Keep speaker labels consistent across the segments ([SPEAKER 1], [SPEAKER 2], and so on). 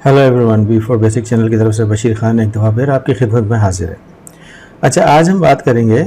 [SPEAKER 1] Hello everyone, B for basic channel की तरफ से बशीर खान एक दफ़ा फिर आपकी खिदमत में हाजिर है। अच्छा, आज हम बात करेंगे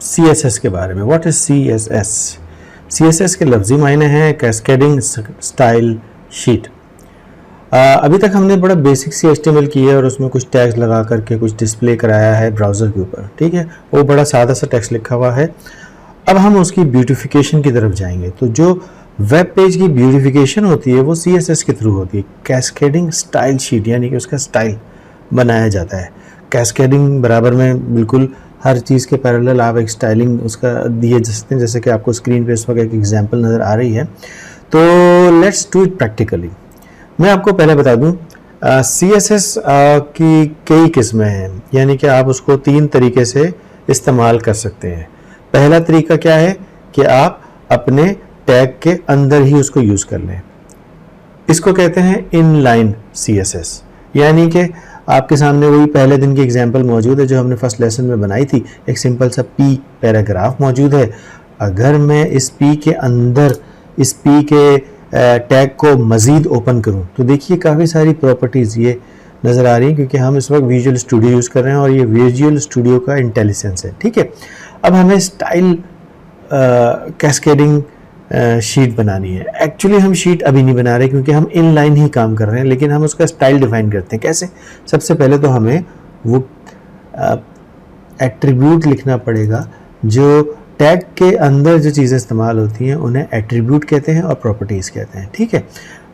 [SPEAKER 1] CSS के बारे में। What is CSS? CSS के लफ्ज़ी मायने हैं कैस्केडिंग स्टाइल शीट। अभी तक हमने बड़ा बेसिक सी HTML की है और उसमें कुछ टैग्स लगा करके कुछ डिस्प्ले कराया है ब्राउज़र के ऊपर, ठीक है। वो बड़ा सादा सा टेक्स्ट लिखा हुआ है। अब हम उसकी ब्यूटिफिकेशन की तरफ जाएंगे। तो जो वेब पेज की ब्यूटिफिकेशन होती है वो CSS के थ्रू होती है, कैस्केडिंग स्टाइल शीट, यानी कि उसका स्टाइल बनाया जाता है। कैस्केडिंग बराबर में बिल्कुल हर चीज़ के पैरेलल आप एक स्टाइलिंग उसका दिए सकते हैं, जैसे कि आपको स्क्रीन पे इस वक्त एक एग्जांपल नज़र आ रही है। तो लेट्स डू इट प्रैक्टिकली। मैं आपको पहले बता दूं, CSS की कई किस्में हैं, यानी कि आप उसको 3 तरीके से इस्तेमाल कर सकते हैं। पहला तरीका क्या है कि आप अपने टैग के अंदर ही उसको यूज़ कर लें। इसको कहते हैं इनलाइन CSS, यानी कि आपके सामने वही पहले दिन की एग्जांपल मौजूद है जो हमने फर्स्ट लेसन में बनाई थी। एक सिंपल सा P पैराग्राफ मौजूद है। अगर मैं इस P के अंदर इस P के टैग को मज़ीद ओपन करूं तो देखिए काफ़ी सारी प्रॉपर्टीज़ ये नज़र आ रही हैं, क्योंकि हम इस वक्त विजुअल स्टूडियो यूज़ कर रहे हैं और ये विजुअल स्टूडियो का इंटेलिजेंस है, ठीक है। अब हमें स्टाइल कैस्केडिंग शीट बनानी है। एक्चुअली हम शीट अभी नहीं बना रहे क्योंकि हम इनलाइन ही काम कर रहे हैं, लेकिन हम उसका स्टाइल डिफाइन करते हैं। कैसे? सबसे पहले तो हमें वो एट्रीब्यूट लिखना पड़ेगा। जो टैग के अंदर जो चीज़ें इस्तेमाल होती हैं उन्हें एट्रीब्यूट कहते हैं और प्रॉपर्टीज़ कहते हैं, ठीक है।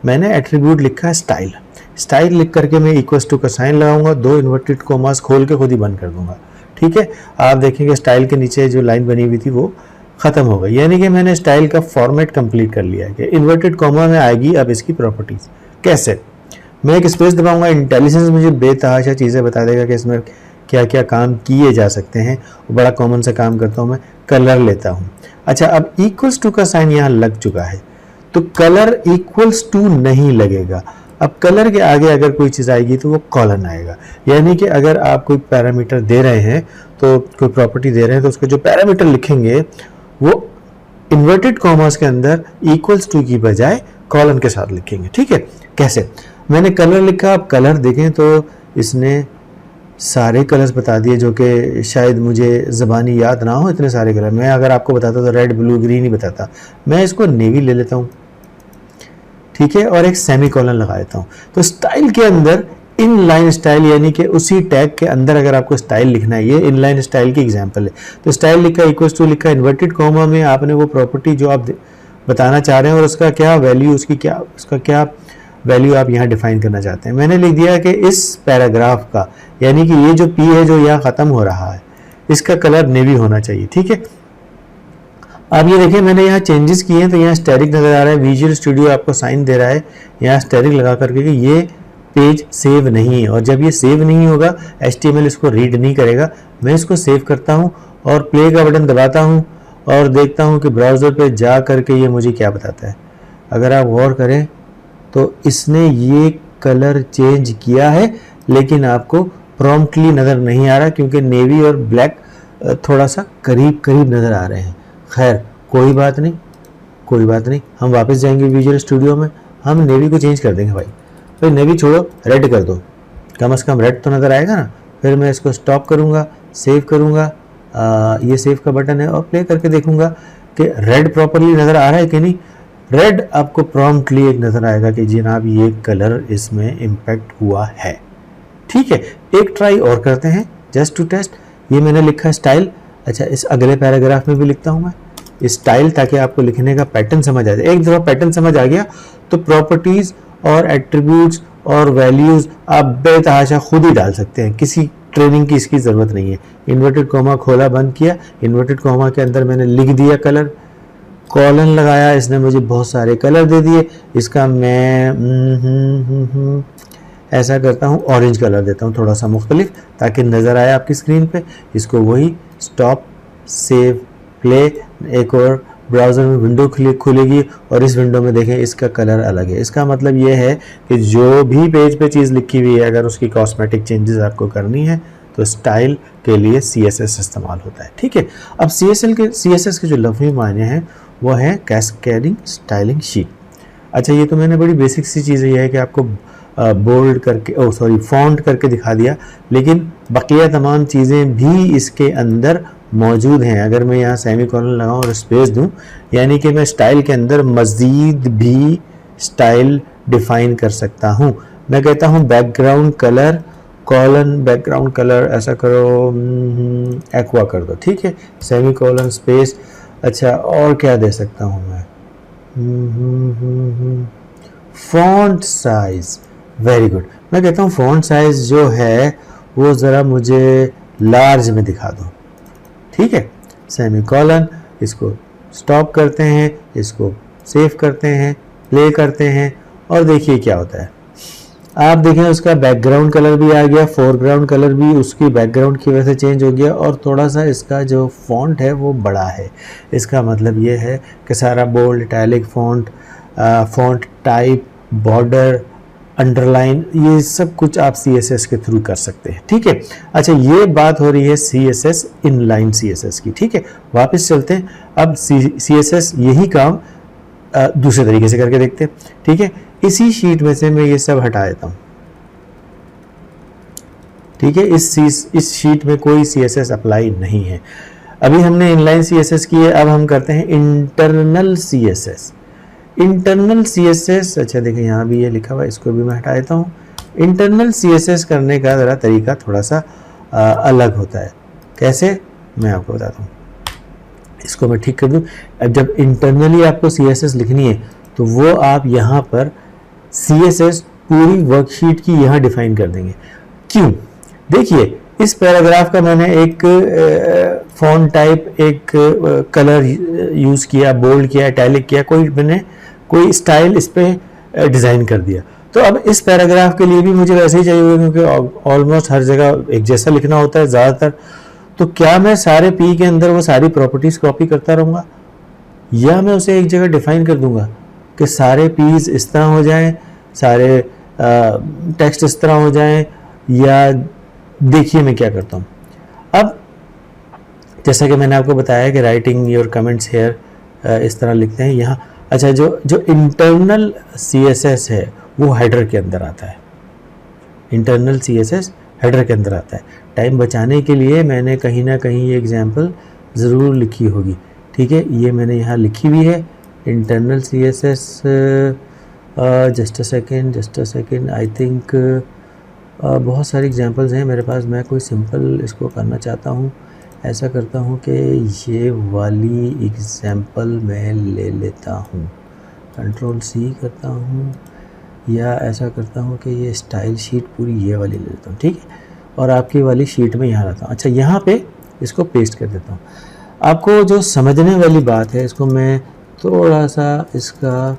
[SPEAKER 1] मैंने एट्रीब्यूट लिखा है स्टाइल। स्टाइल लिख करके मैं इक्वल्स टू का साइन लगाऊंगा, 2 इन्वर्टेड कोमास खोल के खुद ही बंद कर दूंगा, ठीक है। आप देखेंगे स्टाइल के नीचे जो लाइन बनी हुई थी वो ख़त्म हो गई, यानी कि मैंने स्टाइल का फॉर्मेट कंप्लीट कर लिया है कि इन्वर्टेड कॉमा में आएगी अब इसकी प्रॉपर्टीज़। कैसे? मैं एक स्पेस दबाऊंगा, इंटेलिजेंस मुझे बेतहाशा चीज़ें बता देगा कि इसमें क्या क्या काम किए जा सकते हैं। बड़ा कॉमन सा काम करता हूँ मैं, कलर लेता हूँ। अच्छा, अब इक्वल्स टू का साइन यहाँ लग चुका है तो कलर इक्वल्स टू नहीं लगेगा। अब कलर के आगे अगर कोई चीज़ आएगी तो वो कॉलन आएगा, यानी कि अगर आप कोई पैरामीटर दे रहे हैं तो कोई प्रॉपर्टी दे रहे हैं तो उसका जो पैरामीटर लिखेंगे वो इन्वर्टेड कॉमास के अंदर इक्वल्स टू की बजाय कॉलन के साथ लिखेंगे, ठीक है। कैसे? मैंने कलर लिखा। अब कलर देखें तो इसने सारे कलर्स बता दिए जो कि शायद मुझे ज़बानी याद ना हो, इतने सारे कलर। मैं अगर आपको बताता तो रेड, ब्लू, ग्रीन ही बताता। मैं इसको नेवी ले लेता हूँ, ठीक है, और एक सेमी कॉलन लगा देता हूँ। तो स्टाइल के अंदर इनलाइन स्टाइल, यानी कि उसी टैग के अंदर अगर आपको स्टाइल लिखना है, ये इनलाइन स्टाइल की एग्जांपल है। तो स्टाइल लिखा, इक्वल्स टू लिखा, इन्वर्टेड कॉमा में आपने वो प्रॉपर्टी जो आप बताना चाह रहे हैं और उसका क्या वैल्यू, उसका क्या वैल्यू आप यहाँ डिफाइन करना चाहते हैं। मैंने लिख दिया कि इस पैराग्राफ का, यानी कि ये जो P है जो यहाँ ख़त्म हो रहा है, इसका कलर नेवी होना चाहिए, ठीक है। अब ये देखिए मैंने यहाँ चेंजेस किए हैं तो यहाँ स्टैटिक नज़र आ रहा है। विजुअल स्टूडियो आपको साइन दे रहा है यहाँ स्टैटिक लगा करके कि ये पेज सेव नहीं है, और जब ये सेव नहीं होगा HTML इसको रीड नहीं करेगा। मैं इसको सेव करता हूँ और प्ले का बटन दबाता हूँ और देखता हूँ कि ब्राउज़र पे जा करके ये मुझे क्या बताता है। अगर आप गौर करें तो इसने ये कलर चेंज किया है, लेकिन आपको प्रॉम्प्टली नज़र नहीं आ रहा क्योंकि नेवी और ब्लैक थोड़ा सा करीब करीब नज़र आ रहे हैं। खैर कोई बात नहीं, कोई बात नहीं, हम वापस जाएंगे विजुअल स्टूडियो में, हम नेवी को चेंज कर देंगे। भाई नेवी छोड़ो, रेड कर दो, कम से कम रेड तो नज़र आएगा ना। फिर मैं इसको स्टॉप करूँगा, सेव करूँगा, ये सेव का बटन है, और प्ले करके देखूँगा कि रेड प्रॉपरली नज़र आ रहा है कि नहीं। रेड आपको प्रॉम्प्टली एक नज़र आएगा कि जनाब ये कलर इसमें इम्पेक्ट हुआ है, ठीक है। एक ट्राई और करते हैं जस्ट टू टेस्ट। ये मैंने लिखा है स्टाइल। अच्छा, इस अगले पैराग्राफ में भी लिखता हूँ मैं स्टाइल, ताकि आपको लिखने का पैटर्न समझ आ जाए। एक दफ़ा पैटर्न समझ आ गया तो प्रॉपर्टीज़ और एट्रीब्यूट्स और वैल्यूज़ आप बेतहाशा खुद ही डाल सकते हैं, किसी ट्रेनिंग की इसकी ज़रूरत नहीं है। इन्वर्टेड कॉमा खोला, बंद किया, इन्वर्टेड कॉमा के अंदर मैंने लिख दिया कलर, कॉलन लगाया, इसने मुझे बहुत सारे कलर दे दिए। इसका मैं ऐसा करता हूँ, ऑरेंज कलर देता हूँ थोड़ा सा मुख्तलिफ, ताकि नज़र आए आपकी स्क्रीन पे। इसको वही स्टॉप, सेव, प्ले, एक और ब्राउज़र में विंडो खुलेगी और इस विंडो में देखें इसका कलर अलग है। इसका मतलब ये है कि जो भी पेज पे चीज़ लिखी हुई है, अगर उसकी कॉस्मेटिक चेंजेस आपको करनी है तो स्टाइल के लिए CSS इस्तेमाल होता है, ठीक है। अब CSS के जो लफ्ज़ी मायने हैं वो है कैस्केडिंग स्टाइलिंग शीट। अच्छा ये तो मैंने बड़ी बेसिक सी चीज़ ये है कि आपको बोल्ड करके फॉन्ट करके दिखा दिया, लेकिन बकिया तमाम चीज़ें भी इसके अंदर मौजूद हैं। अगर मैं यहाँ सेमी कॉलन लगाऊँ और स्पेस दूँ, यानी कि मैं स्टाइल के अंदर मज़ीद भी स्टाइल डिफाइन कर सकता हूँ। मैं कहता हूँ background colour colon, background colour ऐसा करो एक्वा कर दो, ठीक है, सेमी कॉलन स्पेस। अच्छा और क्या दे सकता हूँ मैं, फॉन्ट साइज, वेरी गुड। मैं कहता हूँ फॉन्ट साइज जो है वो ज़रा मुझे लार्ज में दिखा दो, ठीक है, सेमी कॉलन, इसको स्टॉप करते हैं, इसको सेव करते हैं, प्ले करते हैं और देखिए क्या होता है। आप देखें उसका बैकग्राउंड कलर भी आ गया, फोरग्राउंड कलर भी उसकी बैकग्राउंड की वजह से चेंज हो गया और थोड़ा सा इसका जो फॉन्ट है वो बड़ा है। इसका मतलब ये है कि सारा bold, italic font, font type, border, underline, ये सब कुछ आप CSS के थ्रू कर सकते हैं, ठीक है। अच्छा ये बात हो रही है CSS इनलाइन CSS की, ठीक है। वापस चलते हैं, अब CSS यही काम दूसरे तरीके से करके देखते हैं, ठीक है। इसी शीट में से मैं ये सब हटा देता हूँ, ठीक है। इस शीट में कोई CSS अप्लाई नहीं है। अभी हमने इनलाइन CSS की है, अब हम करते हैं इंटरनल CSS। इंटरनल CSS, अच्छा देखिए यहाँ भी ये लिखा हुआ है, इसको भी मैं हटा देता हूँ। इंटरनल CSS करने का ज़रा तरीका थोड़ा सा अलग होता है। कैसे, मैं आपको बताता हूँ। इसको मैं ठीक कर दूँ। अब जब इंटरनली आपको CSS लिखनी है तो वो आप यहाँ पर CSS पूरी वर्कशीट की यहाँ डिफाइन कर देंगे। क्यों, देखिए इस पैराग्राफ का मैंने एक फॉन्ट टाइप, एक कलर यूज़ किया, बोल्ड किया, इटैलिक किया, मैंने कोई स्टाइल इस पर डिज़ाइन कर दिया। तो अब इस पैराग्राफ के लिए भी मुझे वैसे ही चाहिए होगा, क्योंकि ऑलमोस्ट हर जगह एक जैसा लिखना होता है ज़्यादातर। तो क्या मैं सारे P के अंदर वो सारी प्रॉपर्टीज़ कॉपी करता रहूँगा, या मैं उसे एक जगह डिफाइन कर दूंगा कि सारे P's इस तरह हो जाएं, सारे टेक्स्ट इस तरह हो जाएं, या देखिए मैं क्या करता हूँ। अब जैसा कि मैंने आपको बताया कि राइटिंग योर कमेंट्स हेयर इस तरह लिखते हैं यहाँ। अच्छा जो इंटरनल CSS है वो हेडर के अंदर आता है, इंटरनल CSS हेडर के अंदर आता है। टाइम बचाने के लिए मैंने कहीं ना कहीं ये एग्जाम्पल ज़रूर लिखी होगी, ठीक है, ये मैंने यहाँ लिखी हुई है internal CSS। Just a second, I think बहुत सारी एग्जांपल्स हैं मेरे पास। मैं कोई सिंपल इसको करना चाहता हूँ, ऐसा करता हूँ कि ये वाली एग्जांपल मैं ले लेता हूँ, Ctrl+C करता हूँ, या ऐसा करता हूँ कि ये स्टाइल शीट पूरी ये वाली ले लेता हूँ, ठीक है, और आपकी वाली शीट में यहाँ लाता हूँ। अच्छा यहाँ पे इसको पेस्ट कर देता हूँ। आपको जो समझने वाली बात है, इसको मैं थोड़ा सा इसका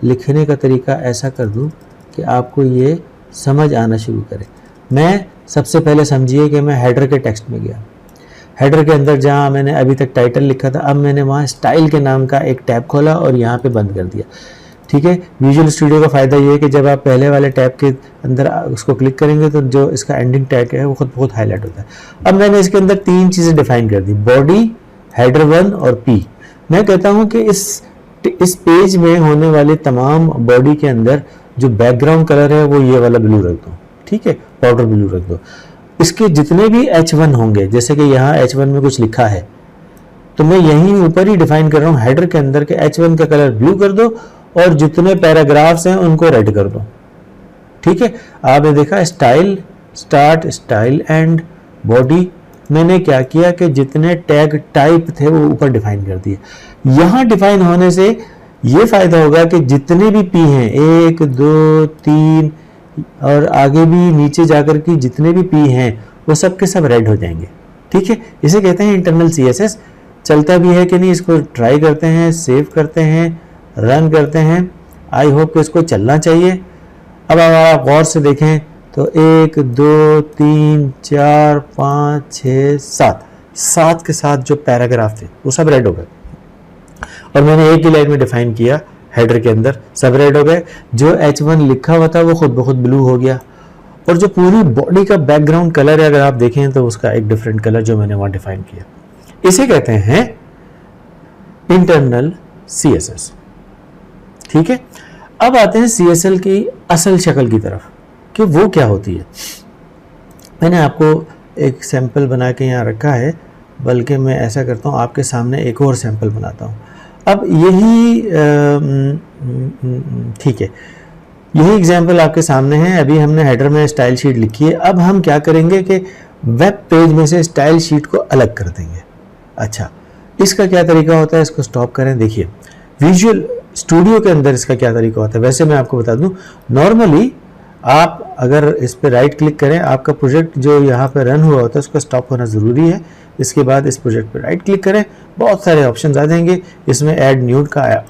[SPEAKER 1] लिखने का तरीका ऐसा कर दूं कि आपको ये समझ आना शुरू करे। मैं सबसे पहले समझिए कि मैं हेडर के टेक्स्ट में गया, हेडर के अंदर जहाँ मैंने अभी तक टाइटल लिखा था, अब मैंने वहाँ स्टाइल के नाम का एक टैब खोला और यहाँ पे बंद कर दिया, ठीक है। विजुअल स्टूडियो का फ़ायदा ये है कि जब आप पहले वाले टैब के अंदर उसको क्लिक करेंगे तो जो इसका एंडिंग टैग है वो खुद बहुत हाईलाइट होता है। अब मैंने इसके अंदर 3 चीज़ें डिफाइन कर दी, बॉडी, हेडर 1 और P। मैं कहता हूँ कि इस पेज में होने वाले तमाम बॉडी के अंदर जो बैकग्राउंड कलर है वो ये वाला ब्लू रख दो, ठीक है, पाउडर ब्लू रख दो। इसके जितने भी H1 होंगे, जैसे कि यहाँ H1 में कुछ लिखा है तो मैं यहीं ऊपर ही डिफाइन कर रहा हूँ, हेडर के अंदर के H1 का कलर ब्लू कर दो और जितने पैराग्राफ्स हैं उनको रेड कर दो, ठीक है। आपने देखा style start, style and, body, मैंने क्या किया कि जितने टैग टाइप थे वो ऊपर डिफाइन कर दिए। यहाँ डिफाइन होने से ये फायदा होगा कि जितने भी P हैं 1 2 3 और आगे भी नीचे जाकर के जितने भी P हैं वो सब के सब रेड हो जाएंगे, ठीक है। इसे कहते हैं इंटरनल CSS। चलता भी है कि नहीं, इसको ट्राई करते हैं, सेव करते हैं, रन करते हैं। आई होप कि इसको चलना चाहिए। अब आप गौर से देखें तो 1 2 3 4 5 6 7 के साथ जो पैराग्राफ थे वो सब रेड हो गए और मैंने एक ही लाइन में डिफाइन किया, हेडर के अंदर सब रेड हो गए। जो H1 लिखा हुआ था वो खुद ब खुद ब्लू हो गया और जो पूरी बॉडी का बैकग्राउंड कलर है अगर आप देखें तो उसका एक डिफरेंट कलर जो मैंने वहां डिफाइन किया, इसे कहते हैं इंटरनल CSS, ठीक है। अब आते हैं CSL की असल शक्ल की तरफ कि वो क्या होती है। मैंने आपको एक सैंपल बना के यहाँ रखा है, बल्कि मैं ऐसा करता हूँ आपके सामने एक और सैंपल बनाता हूँ। अब यही ठीक है, यही एग्जांपल आपके सामने है। अभी हमने हेडर में स्टाइल शीट लिखी है। अब हम क्या करेंगे कि वेब पेज में से स्टाइल शीट को अलग कर देंगे। अच्छा, इसका क्या तरीका होता है, इसको स्टॉप करें। देखिए विजुअल स्टूडियो के अंदर इसका क्या तरीका होता है। वैसे मैं आपको बता दूं, नॉर्मली आप अगर इस पर राइट क्लिक करें, आपका प्रोजेक्ट जो यहाँ पे रन हुआ होता है उसका स्टॉप होना ज़रूरी है। इसके बाद इस प्रोजेक्ट पर राइट क्लिक करें, बहुत सारे ऑप्शन आ जाएंगे। इसमें ऐड न्यूड का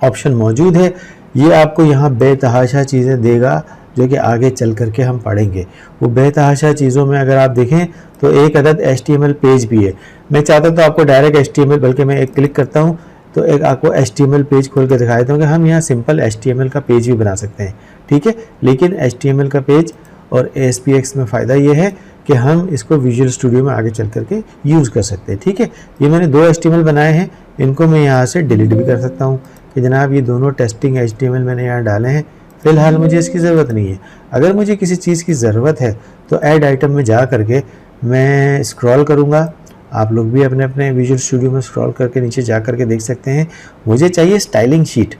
[SPEAKER 1] ऑप्शन मौजूद है। ये आपको यहाँ बेतहाशा चीज़ें देगा जो कि आगे चल करके हम पढ़ेंगे। वो बेतहाशा चीज़ों में अगर आप देखें तो एक अदद HTML पेज भी है। मैं चाहता तो आपको डायरेक्ट HTML, बल्कि मैं एक क्लिक करता हूँ तो एक आपको HTML पेज खोल के दिखा देता हूँ कि हम यहाँ सिंपल HTML का पेज भी बना सकते हैं, ठीक है। लेकिन HTML का पेज और ASPX में फ़ायदा ये है कि हम इसको विजुअल स्टूडियो में आगे चल करके यूज़ कर सकते हैं, ठीक है। ये मैंने 2 HTML बनाए हैं, इनको मैं यहाँ से डिलीट भी कर सकता हूँ कि जनाब ये दोनों टेस्टिंग HTML मैंने यहाँ डाले हैं, फ़िलहाल मुझे इसकी ज़रूरत नहीं है। अगर मुझे किसी चीज़ की ज़रूरत है तो ऐड आइटम में जा करके मैं स्क्रॉल करूँगा। आप लोग भी अपने अपने विजुअल स्टूडियो में स्क्रॉल करके नीचे जा करके देख सकते हैं। मुझे चाहिए स्टाइलिंग शीट,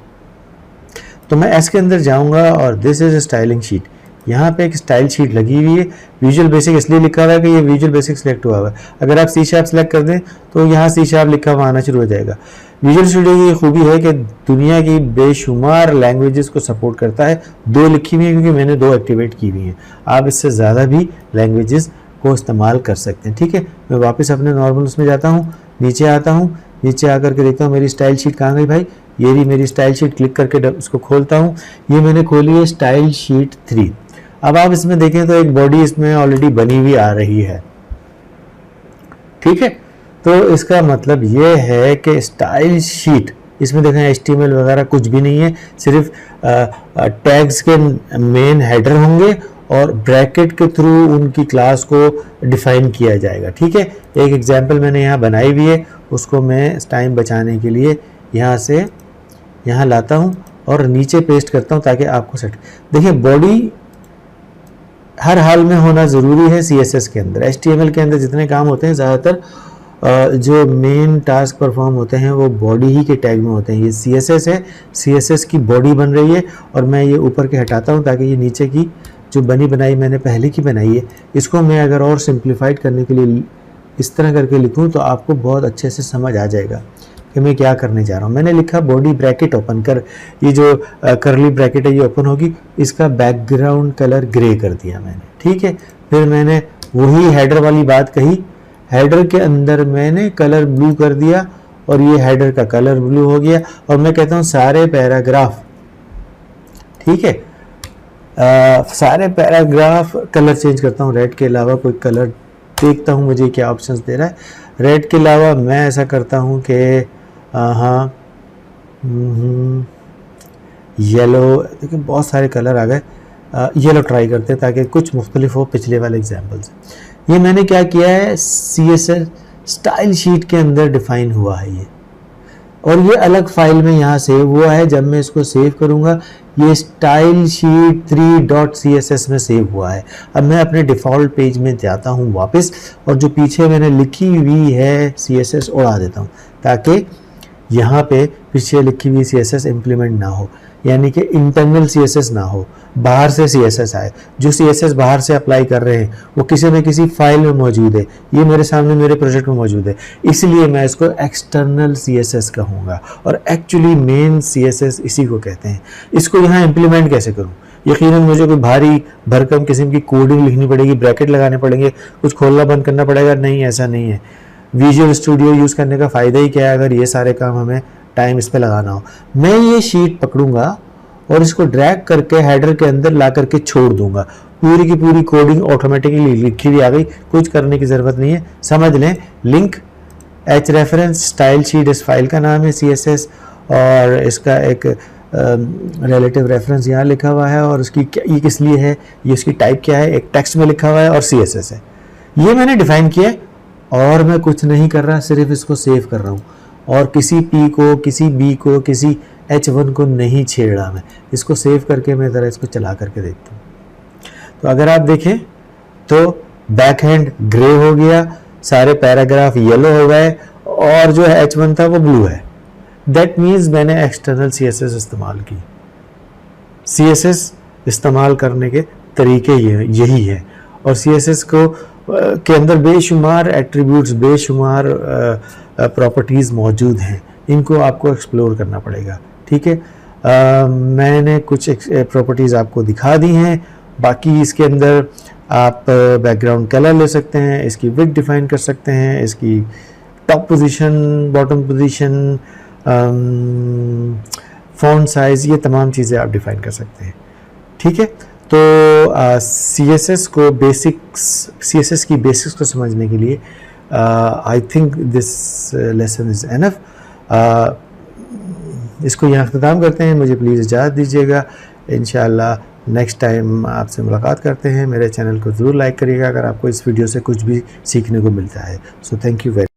[SPEAKER 1] तो मैं एस के अंदर जाऊंगा और दिस इज़ स्टाइलिंग शीट। यहाँ पे एक स्टाइल शीट लगी हुई है। विजुअल बेसिक इसलिए लिखा हुआ है कि ये विजुअल बेसिक सिलेक्ट हुआ हुआ है। अगर आप C# सेलेक्ट कर दें तो यहाँ C# लिखा हुआ आना शुरू हो जाएगा। विजुअल स्टूडियो की खूबी है कि दुनिया की बेशुमार लैंग्वेजेस को सपोर्ट करता है। 2 लिखी हुई है क्योंकि मैंने 2 एक्टिवेट की हुई हैं। आप इससे ज़्यादा भी लैंग्वेजेस को इस्तेमाल कर सकते हैं, ठीक है। मैं वापस अपने नॉर्मल उसमें जाता हूँ, नीचे आता हूँ, नीचे आकर के देखता हूँ मेरी स्टाइल शीट कहाँ गई भाई। ये रही मेरी स्टाइल शीट। क्लिक करके उसको खोलता हूँ। ये मैंने खोली है स्टाइल शीट 3। अब आप इसमें देखें तो एक बॉडी इसमें ऑलरेडी बनी हुई आ रही है, ठीक है। तो इसका मतलब ये है कि स्टाइल शीट, इसमें देखें HTML वगैरह कुछ भी नहीं है, सिर्फ टैग्स के मेन हेडर होंगे और ब्रैकेट के थ्रू उनकी क्लास को डिफाइन किया जाएगा, ठीक है। एक एग्जांपल मैंने यहाँ बनाई हुई है, उसको मैं टाइम बचाने के लिए यहाँ से यहाँ लाता हूँ और नीचे पेस्ट करता हूँ ताकि आपको सेट। देखिए बॉडी हर हाल में होना ज़रूरी है CSS के अंदर। HTML के अंदर जितने काम होते हैं ज़्यादातर जो मेन टास्क परफॉर्म होते हैं वो बॉडी ही के टैग में होते हैं। ये CSS है, CSS की बॉडी बन रही है और मैं ये ऊपर के हटाता हूँ ताकि ये नीचे की जो बनी बनाई मैंने पहले की बनाई है, इसको मैं अगर और सिंप्लीफाइड करने के लिए इस तरह करके लिखूँ तो आपको बहुत अच्छे से समझ आ जाएगा कि मैं क्या करने जा रहा हूँ। मैंने लिखा बॉडी ब्रैकेट ओपन कर, ये जो करली ब्रैकेट है ये ओपन होगी, इसका बैकग्राउंड कलर ग्रे कर दिया मैंने, ठीक है। फिर मैंने वही हेडर वाली बात कही, हेडर के अंदर मैंने कलर ब्लू कर दिया और ये हेडर का कलर ब्लू हो गया। और मैं कहता हूँ सारे पैराग्राफ, ठीक है, सारे पैराग्राफ कलर चेंज करता हूँ। रेड के अलावा कोई कलर देखता हूँ मुझे क्या ऑप्शंस दे रहा है। रेड के अलावा मैं ऐसा करता हूँ कि हाँ येलो, देखिए बहुत सारे कलर आ गए। येलो ट्राई करते हैं ताकि कुछ मुख्तलिफ हो पिछले वाले एग्जाम्पल से। ये मैंने क्या किया है, CSS स्टाइल शीट के अंदर डिफाइन हुआ है ये, और ये अलग फाइल में यहाँ सेव हुआ है। जब मैं इसको सेव करूँगा ये स्टाइल शीट 3.css में सेव हुआ है। अब मैं अपने डिफ़ॉल्ट पेज में जाता हूँ वापस और जो पीछे मैंने लिखी हुई है CSS उड़ा देता हूँ ताकि यहाँ पे पीछे लिखी हुई CSS इम्प्लीमेंट ना हो, यानी कि इंटरनल CSS ना हो, बाहर से CSS आए। जो CSS बाहर से अप्लाई कर रहे हैं वो किसी न किसी फाइल में मौजूद है। ये मेरे सामने मेरे प्रोजेक्ट में मौजूद है, इसलिए मैं इसको एक्सटर्नल CSS कहूँगा और एक्चुअली मेन CSS इसी को कहते हैं। इसको यहाँ इम्प्लीमेंट कैसे करूँ? यकीनन मुझे कोई भारी भरकम किस्म की कोडिंग लिखनी पड़ेगी, ब्रैकेट लगाने पड़ेंगे, कुछ खोलना बंद करना पड़ेगा। नहीं, ऐसा नहीं है। विजुअल स्टूडियो यूज़ करने का फ़ायदा ही क्या है अगर ये सारे काम हमें टाइम इस पर लगाना हो। मैं ये शीट पकड़ूंगा और इसको ड्रैग करके हेडर के अंदर ला करके छोड़ दूंगा। पूरी की पूरी कोडिंग ऑटोमेटिकली लिखी हुई आ गई, कुछ करने की ज़रूरत नहीं है। समझ लें, link H reference style sheet इस फाइल का नाम है CSS, और इसका एक रिलेटिव रेफरेंस यहाँ लिखा हुआ है और उसकी ये किस लिए है, ये उसकी टाइप क्या है, एक टेक्स्ट में लिखा हुआ है और CSS है। ये मैंने डिफाइन किया और मैं कुछ नहीं कर रहा, सिर्फ इसको सेव कर रहा हूँ और किसी P को, किसी B को, किसी H1 को नहीं छेड़ा मैं। इसको सेव करके मैं ज़रा इसको चला करके देखता हूँ। तो अगर आप देखें तो बैक हैंड ग्रे हो गया, सारे पैराग्राफ येलो हो गए और जो H1 था वो ब्लू है। दैट मीन्स मैंने एक्सटर्नल CSS इस्तेमाल की। CSS इस्तेमाल करने के तरीके यही है और CSS को के अंदर बेशुमार एट्रीब्यूट्स, बेशुमार प्रॉपर्टीज़ मौजूद हैं, इनको आपको एक्सप्लोर करना पड़ेगा। ठीक है, मैंने कुछ प्रॉपर्टीज़ आपको दिखा दी हैं। बाकी इसके अंदर आप बैकग्राउंड कलर ले सकते हैं, इसकी विड्थ डिफाइन कर सकते हैं, इसकी top position, bottom position, font size, ये तमाम चीज़ें आप डिफ़ाइन कर सकते हैं। ठीक है, तो CSS को CSS की बेसिक्स को समझने के लिए I think this lesson is enough. इसको यहाँ अख्ताम करते हैं। मुझे प्लीज़ इजाज़त दीजिएगा। इंशाअल्लाह नेक्स्ट टाइम आपसे मुलाकात करते हैं। मेरे चैनल को ज़रूर लाइक करिएगा अगर आपको इस वीडियो से कुछ भी सीखने को मिलता है। So thank you very